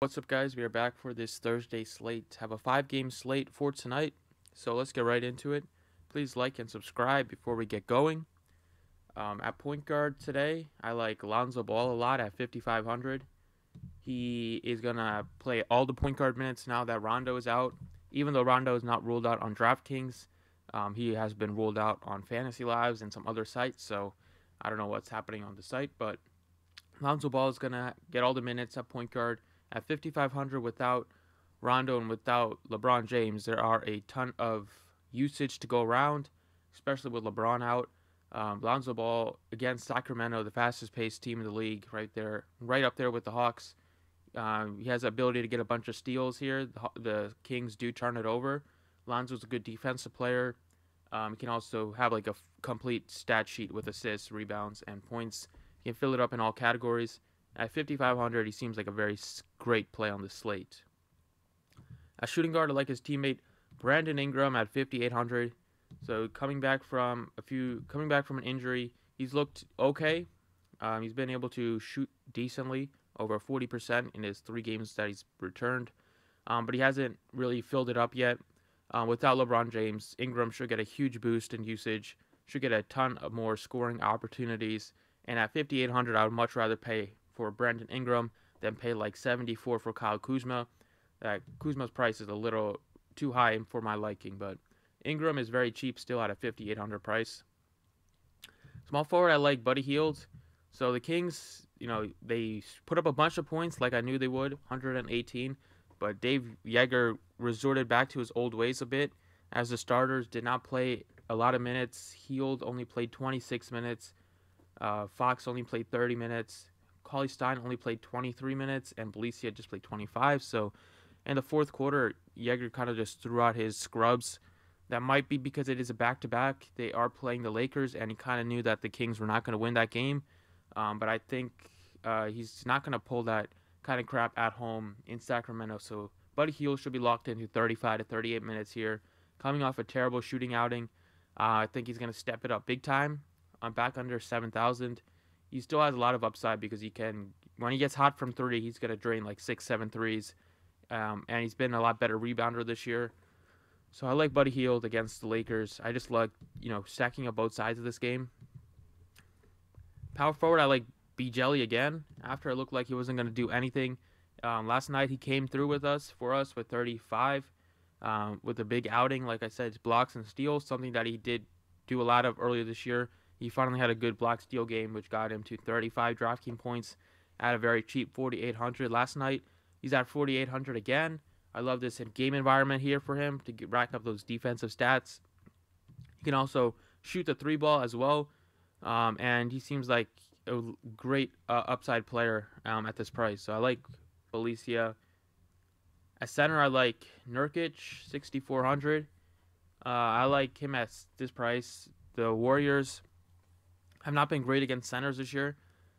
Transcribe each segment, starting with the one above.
What's up, guys? We are back for this Thursday slate. Have a 5-game slate for tonight, so let's get right into it. Please like and subscribe before we get going. At point guard today, I like Lonzo Ball a lot at 5,500. He is gonna play all the point guard minutes now that Rondo is out. Even though Rondo is not ruled out on DraftKings, he has been ruled out on Fantasy Lives and some other sites. So I don't know what's happening on the site, but Lonzo Ball is gonna get all the minutes at point guard at 5,500 without Rondo and without LeBron James. There are a ton of usage to go around, especially with LeBron out. Lonzo Ball against Sacramento, the fastest paced team in the league, right there, right up there with the Hawks. He has the ability to get a bunch of steals here. The Kings do turn it over. Lonzo's a good defensive player. He can also have like a complete stat sheet with assists, rebounds, and points. He can fill it up in all categories. At 5,500, he seems like a very great play on the slate. At shooting guard, I like his teammate Brandon Ingram at 5,800. So coming back from an injury, he's looked okay. He's been able to shoot decently, over 40% in his 3 games that he's returned. But he hasn't really filled it up yet. Without LeBron James, Ingram should get a huge boost in usage, should get a ton of more scoring opportunities. And at 5,800, I would much rather pay for Brandon Ingram than pay like 74 for Kyle Kuzma. Kuzma's price is a little too high for my liking, but Ingram is very cheap still at a 5,800 price. Small forward, I like Buddy Hield. So the Kings, they put up a bunch of points like I knew they would, 118. But Dave Yeager resorted back to his old ways a bit, as the starters did not play a lot of minutes. Hield only played 26 minutes. Fox only played 30 minutes. Cauley Stein only played 23 minutes, and Belicia just played 25. So in the fourth quarter, Yeager kind of just threw out his scrubs. That might be because it is a back-to-back. They are playing the Lakers, and he kind of knew that the Kings were not going to win that game. But I think he's not going to pull that kind of crap at home in Sacramento. So Buddy Hield should be locked into 35 to 38 minutes here. Coming off a terrible shooting outing, I think he's going to step it up big time. I'm back under 7,000. He still has a lot of upside because when he gets hot from 3, he's going to drain like 6, 7 threes. And he's been a lot better rebounder this year. So I like Buddy Hield against the Lakers. I just like, stacking up both sides of this game. Power forward, I like B. Jelly again. After it looked like he wasn't going to do anything. Last night he came through for us with 35. With a big outing, like I said, blocks and steals, something that he did do a lot of earlier this year. He finally had a good block steal game, which got him to 35 DraftKings points at a very cheap 4,800 last night. He's at 4,800 again. I love this game environment here for him to rack up those defensive stats. He can also shoot the 3 ball as well, and he seems like a great upside player at this price. So I like Belicia. At center, I like Nurkic, 6,400. I like him at this price. The Warriors have not been great against centers this year.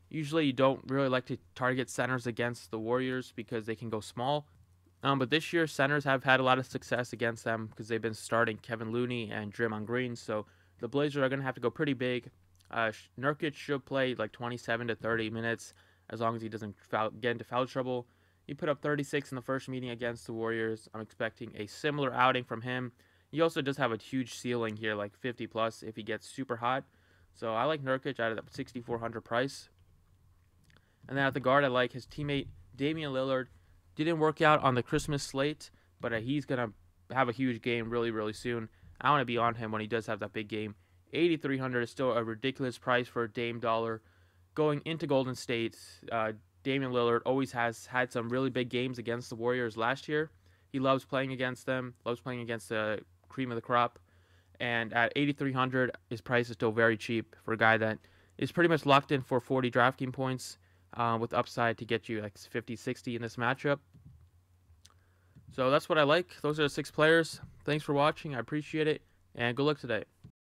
Usually you don't really like to target centers against the Warriors because they can go small. But this year, centers have had a lot of success against them because they've been starting Kevin Looney and Draymond Green. So the Blazers are going to have to go pretty big. Nurkic should play like 27 to 30 minutes as long as he doesn't get into foul trouble. He put up 36 in the first meeting against the Warriors. I'm expecting a similar outing from him. He also does have a huge ceiling here, like 50 plus if he gets super hot. So I like Nurkic at a 6,400 price. And then at the guard, I like his teammate Damian Lillard. Didn't work out on the Christmas slate, but he's going to have a huge game really, really soon. I want to be on him when he does have that big game. 8,300 is still a ridiculous price for a Dame dollar. Going into Golden State, Damian Lillard always has had some really big games against the Warriors last year. He loves playing against them, loves playing against the cream of the crop. And at 8,300, his price is still very cheap for a guy that is pretty much locked in for 40 DraftKings points with upside to get you like 50, 60 in this matchup. So that's what I like. Those are the 6 players. Thanks for watching. I appreciate it. And good luck today.